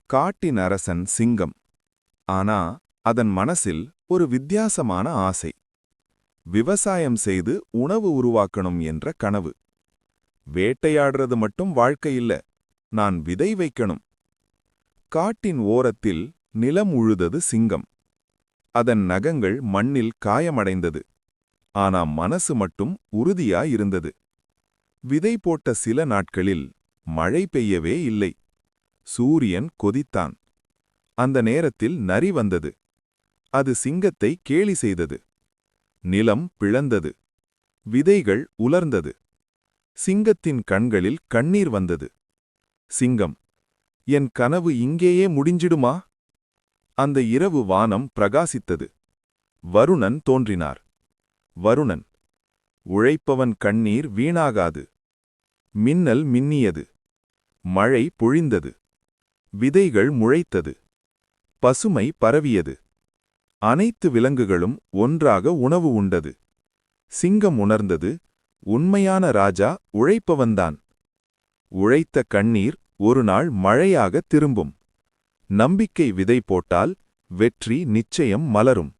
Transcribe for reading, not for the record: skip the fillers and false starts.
காட்டின் அரசன் சிங்கம். ஆனா அதன் மனசில் ஒரு வித்தியாசமான ஆசை. விவசாயம் செய்து உணவு உருவாக்கணும் என்ற கனவு. வேட்டையாடுறது மட்டும் வாழ்க்கையில்ல, நான் விதை வைக்கணும். காட்டின் ஓரத்தில் நிலம் உழுதது சிங்கம். அதன் நகங்கள் மண்ணில் காயமடைந்தது. ஆனா மனசு மட்டும் உறுதியாயிருந்தது. விதை போட்ட சில நாட்களில் மழை பெய்யவே இல்லை. சூரியன் கொதித்தான். அந்த நேரத்தில் நரி வந்தது. அது சிங்கத்தை கேலி செய்தது. நிலம் பிளந்தது. விதைகள் உலர்ந்தது. சிங்கத்தின் கண்களில் கண்ணீர் வந்தது. சிங்கம், என் கனவு இங்கேயே முடிஞ்சிடுமா? அந்த இரவு வானம் பிரகாசித்தது. வருணன் தோன்றினார். வருணன், உழைப்பவன் கண்ணீர் வீணாகாது. மின்னல் மின்னியது. மழை பொழிந்தது. விதைகள் முளைத்தது. பசுமை பரவியது. அனைத்து விலங்குகளும் ஒன்றாக உணவு உண்டது. சிங்கம் உணர்ந்தது, உண்மையான ராஜா உழைப்பவன்தான். உழைத்த கண்ணீர் ஒரு நாள் மழையாக திரும்பும். நம்பிக்கை விதை போட்டால் வெற்றி நிச்சயம் மலரும்.